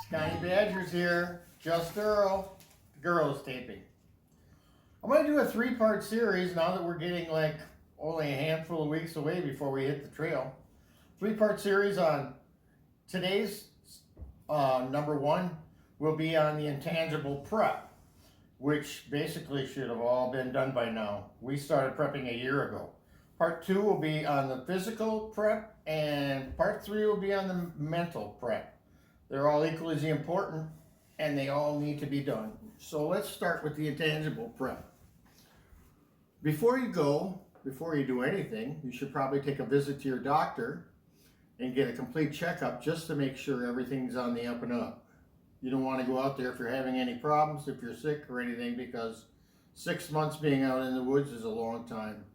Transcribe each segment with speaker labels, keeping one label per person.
Speaker 1: Scotty Badger's here, just Earl, the girls taping. I'm going to do a 3-part series now that we're getting like only a handful of weeks away before we hit the trail. 3-part series on today's number 1 will be on the Intangible Prep, which basically should have all been done by now. We started prepping a year ago. Part 2 will be on the physical prep, and part 3 will be on the mental prep. They're all equally as important, and they all need to be done. So let's start with the intangible prep. Before you do anything, you should probably take a visit to your doctor and get a complete checkup just to make sure everything's on the up and up. You don't want to go out there if you're having any problems, if you're sick or anything, because 6 months being out in the woods is a long time.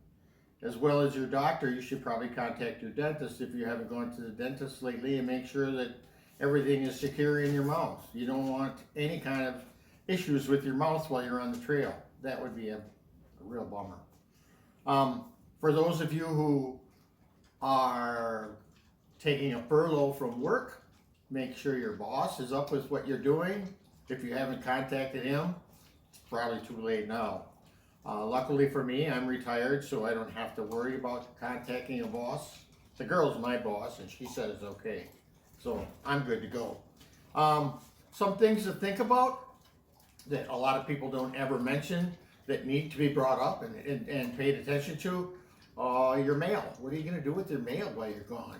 Speaker 1: As well as your doctor, you should probably contact your dentist if you haven't gone to the dentist lately and make sure that everything is secure in your mouth. You don't want any kind of issues with your mouth while you're on the trail. That would be a real bummer. For those of you who are taking a furlough from work, make sure your boss is up with what you're doing. If you haven't contacted him, it's probably too late now. Luckily for me, I'm retired, so I don't have to worry about contacting a boss. The girl's my boss, and she said it's okay. So I'm good to go. Some things to think about that a lot of people don't ever mention that need to be brought up and paid attention to. Your mail. What are you going to do with your mail while you're gone?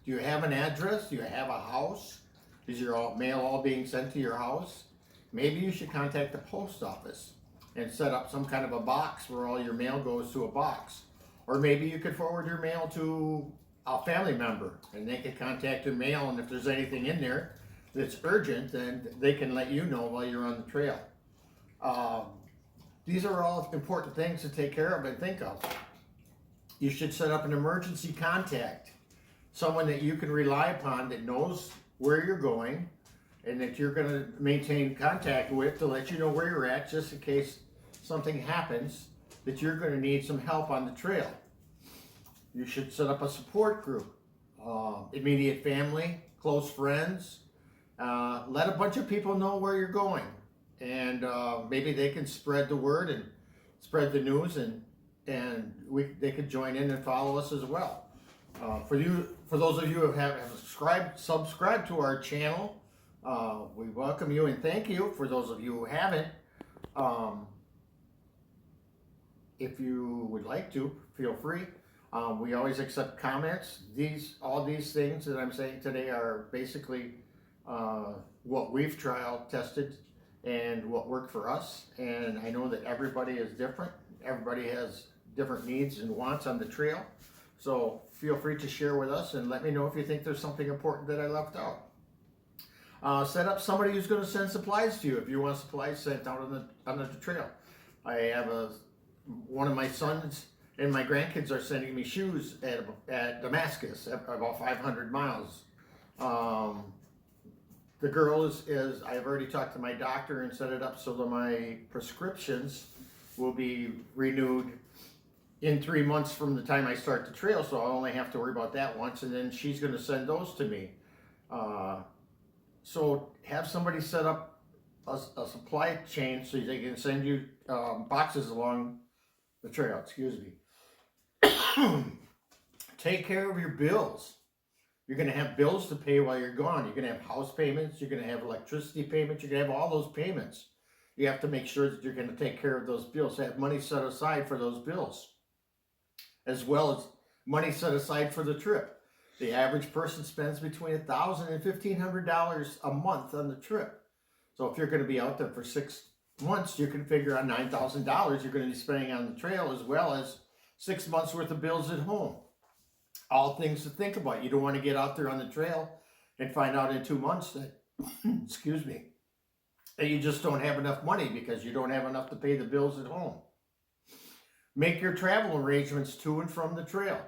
Speaker 1: Do you have an address? Do you have a house? Is your mail all being sent to your house? Maybe you should contact the post office and set up some kind of a box where all your mail goes to a box. Or maybe you could forward your mail to a family member and they could contact your mail, and if there's anything in there that's urgent, then they can let you know while you're on the trail. These are all important things to take care of and think of. You should set up an emergency contact, someone that you can rely upon that knows where you're going and that you're going to maintain contact with to let you know where you're at, just in case something happens that you're going to need some help on the trail. You should set up a support group, immediate family, close friends. Let a bunch of people know where you're going, and maybe they can spread the word and spread the news, and they could join in and follow us as well. For those of you who have subscribed to our channel, we welcome you and thank you. For those of you who haven't, if you would like to, feel free. We always accept comments. All these things that I'm saying today are basically what we've trial tested and what worked for us. And I know that everybody is different. Everybody has different needs and wants on the trail. So feel free to share with us and let me know if you think there's something important that I left out. Set up somebody who's going to send supplies to you if you want supplies sent out on the trail. I have one of my sons and my grandkids are sending me shoes at Damascus, about 500 miles. The girl is I've already talked to my doctor and set it up so that my prescriptions will be renewed in 3 months from the time I start the trail, so I'll only have to worry about that once, and then she's going to send those to me. So have somebody set up a supply chain so they can send you boxes along the trail. Excuse me. Take care of your bills. You're going to have bills to pay while you're gone. You're going to have house payments. You're going to have electricity payments. You're going to have all those payments. You have to make sure that you're going to take care of those bills. Have money set aside for those bills, as well as money set aside for the trip. The average person spends between $1,000 and $1,500 a month on the trip. So if you're going to be out there for 6 months, you can figure on $9,000 you're going to be spending on the trail, as well as 6 months worth of bills at home. All things to think about. You don't want to get out there on the trail and find out in 2 months that, excuse me, that you just don't have enough money because you don't have enough to pay the bills at home. Make your travel arrangements to and from the trail.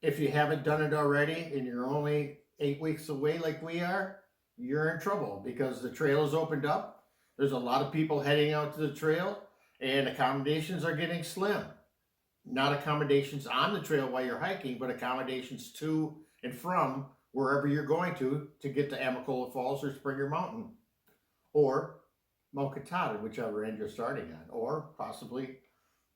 Speaker 1: If you haven't done it already and you're only 8 weeks away like we are, you're in trouble because the trail is opened up. There's a lot of people heading out to the trail and accommodations are getting slim. Not accommodations on the trail while you're hiking, but accommodations to and from wherever you're going to get to Amacola Falls or Springer Mountain, or Mount Katahdin, whichever end you're starting on, or possibly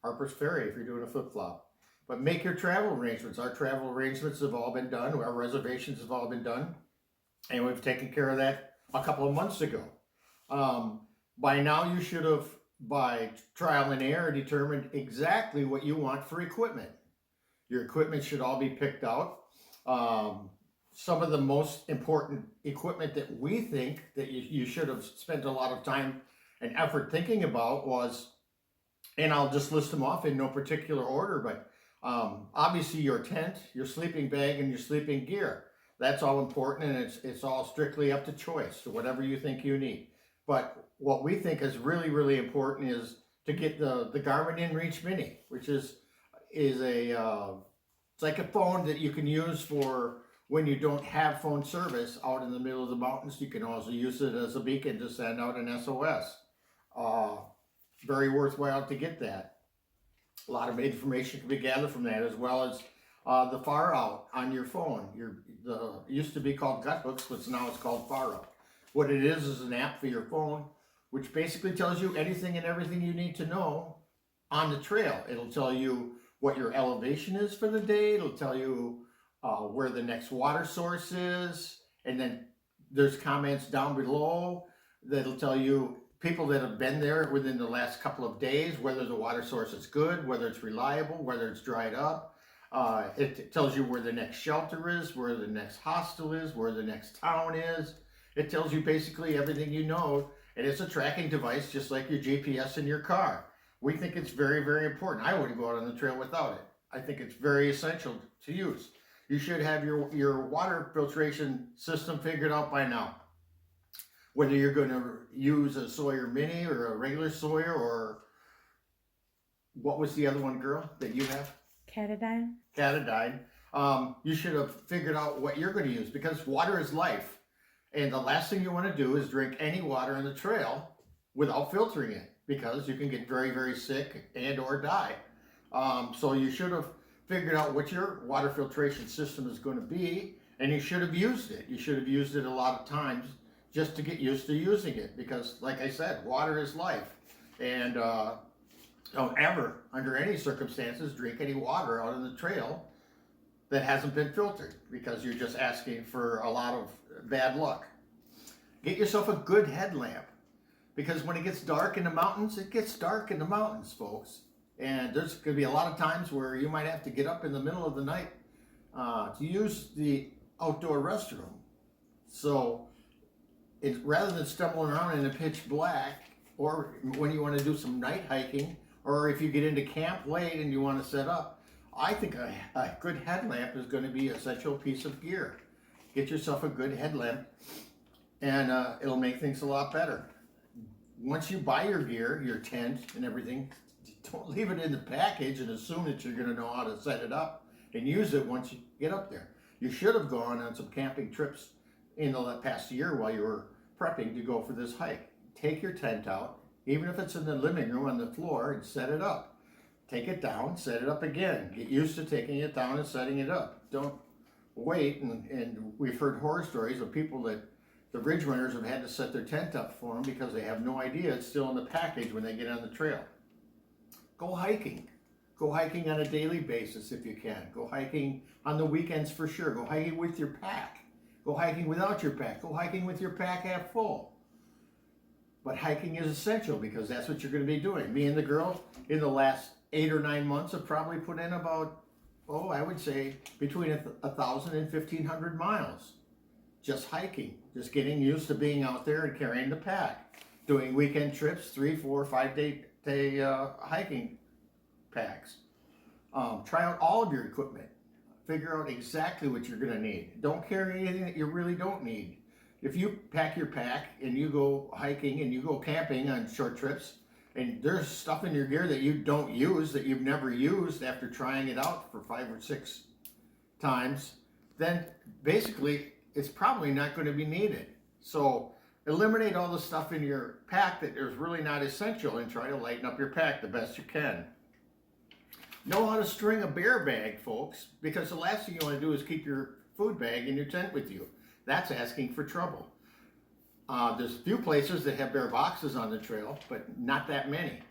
Speaker 1: Harper's Ferry if you're doing a flip-flop. But make your travel arrangements. Our travel arrangements have all been done. Our reservations have all been done. And we've taken care of that a couple of months ago. By now, you should have, by trial and error, determined exactly what you want for equipment. Your equipment should all be picked out. Some of the most important equipment that we think that you should have spent a lot of time and effort thinking about was, and I'll just list them off in no particular order, but obviously your tent, your sleeping bag, and your sleeping gear. That's all important, and it's all strictly up to choice, so whatever you think you need. But what we think is really, really important is to get the Garmin InReach Mini, which is it's like a phone that you can use for when you don't have phone service out in the middle of the mountains. You can also use it as a beacon to send out an SOS. Very worthwhile to get that. A lot of information can be gathered from that, as well as the Far Out on your phone. It used to be called Gut Hooks, but now it's called Far Out. What it is an app for your phone, which basically tells you anything and everything you need to know on the trail. It'll tell you what your elevation is for the day. It'll tell you where the next water source is, and then there's comments down below that'll tell you people that have been there within the last couple of days, whether the water source is good, whether it's reliable, whether it's dried up. It tells you where the next shelter is, where the next hostel is, where the next town is. It tells you basically everything you know, and it's a tracking device just like your GPS in your car. We think it's very, very important. I wouldn't go out on the trail without it. I think it's very essential to use. You should have your water filtration system figured out by now. Whether you're going to use a Sawyer Mini or a regular Sawyer, or what was the other one, girl, that you have?
Speaker 2: Catadine.
Speaker 1: Catadine. You should have figured out what you're going to use, because water is life. And the last thing you want to do is drink any water on the trail without filtering it, because you can get very, very sick and or die. So you should have figured out what your water filtration system is going to be, and you should have used it. You should have used it a lot of times just to get used to using it, because like I said, water is life. And don't ever, under any circumstances, drink any water out on the trail that hasn't been filtered, because you're just asking for a lot of bad luck. Get yourself a good headlamp, because when it gets dark in the mountains, it gets dark in the mountains, folks. And there's going to be a lot of times where you might have to get up in the middle of the night to use the outdoor restroom. So rather than stumbling around in the pitch black, or when you want to do some night hiking, or if you get into camp late and you want to set up, I think a good headlamp is going to be an essential piece of gear. Get yourself a good headlamp, and it'll make things a lot better. Once you buy your gear, your tent and everything, don't leave it in the package and assume that you're going to know how to set it up and use it once you get up there. You should have gone on some camping trips in the past year while you were prepping to go for this hike. Take your tent out, even if it's in the living room on the floor, and set it up. Take it down, set it up again. Get used to taking it down and setting it up. Don't wait, and we've heard horror stories of people that the ridge runners have had to set their tent up for them because they have no idea it's still in the package when they get on the trail. Go hiking. Go hiking on a daily basis if you can. Go hiking on the weekends for sure. Go hiking with your pack. Go hiking without your pack. Go hiking with your pack half full. But hiking is essential, because that's what you're going to be doing. Me and the girl in the last 8 or 9 months have probably put in about, I would say between 1,000 and 1,500 miles. Just hiking, just getting used to being out there and carrying the pack. Doing weekend trips, 3, 4, 5 day hiking packs. Try out all of your equipment. Figure out exactly what you're going to need. Don't carry anything that you really don't need. If you pack your pack and you go hiking and you go camping on short trips, and there's stuff in your gear that you don't use, that you've never used after trying it out for 5 or 6 times, then basically it's probably not going to be needed. So eliminate all the stuff in your pack that is really not essential, and try to lighten up your pack the best you can. Know how to string a bear bag, folks, because the last thing you want to do is keep your food bag in your tent with you. That's asking for trouble. There's a few places that have bear boxes on the trail, but not that many.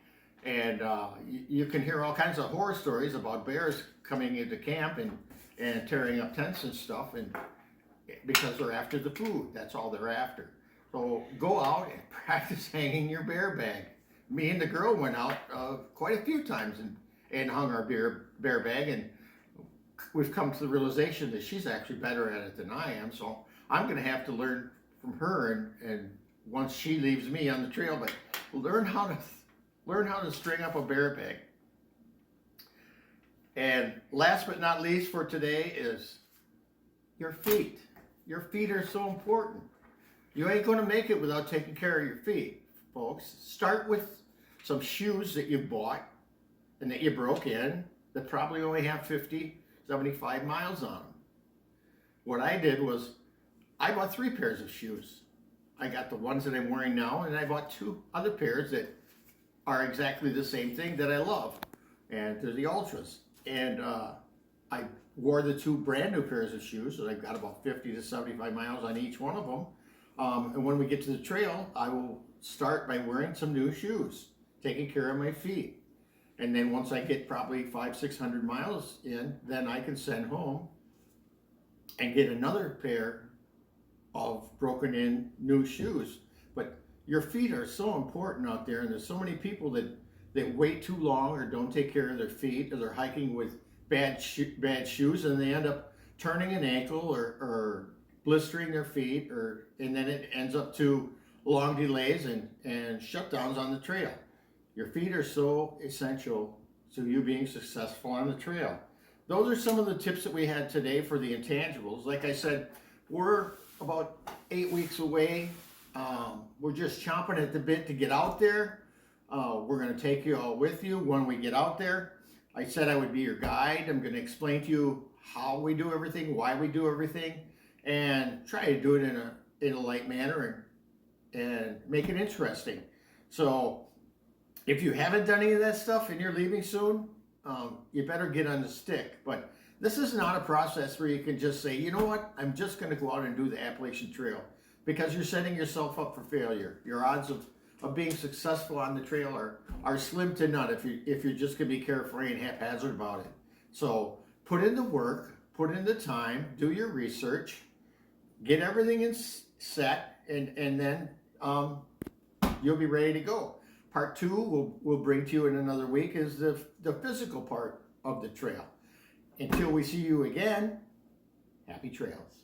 Speaker 1: And you can hear all kinds of horror stories about bears coming into camp and tearing up tents and stuff, and because they're after the food. That's all they're after. So go out and practice hanging your bear bag. Me and the girl went out quite a few times and hung our bear bag, and we've come to the realization that she's actually better at it than I am. So I'm going to have to learn from her, and once she leaves me on the trail, but learn how to string up a bear bag. And last but not least for today is your feet. Your feet are so important. You ain't going to make it without taking care of your feet, folks. Start with some shoes that you bought and that you broke in that probably only have 50, 75 miles on them. What I did was I bought 3 pairs of shoes. I got the ones that I'm wearing now, and I bought 2 other pairs that are exactly the same thing that I love, and they're the Ultras. And I wore the 2 brand new pairs of shoes, so I've got about 50 to 75 miles on each one of them. And when we get to the trail, I will start by wearing some new shoes, taking care of my feet. And then once I get probably 500-600 miles in, then I can send home and get another pair of broken in new shoes. But your feet are so important out there, and there's so many people that wait too long or don't take care of their feet, or they're hiking with bad shoes, and they end up turning an ankle or blistering their feet, and then it ends up to long delays and shutdowns on the trail. Your feet are so essential to you being successful on the trail. Those are some of the tips that we had today for the intangibles. Like I said, we're about 8 weeks away. We're just chomping at the bit to get out there. We're going to take you all with you when we get out there. I said I would be your guide. I'm going to explain to you how we do everything, why we do everything, and try to do it in a light manner and make it interesting. So if you haven't done any of that stuff and you're leaving soon, you better get on the stick. But this is not a process where you can just say, you know what, I'm just going to go out and do the Appalachian Trail, because you're setting yourself up for failure. Your odds of being successful on the trail are slim to none if you're just going to be carefree and haphazard about it. So put in the work, put in the time, do your research, get everything in set, and then you'll be ready to go. Part 2 we'll bring to you in another week is the physical part of the trail. Until we see you again, happy trails.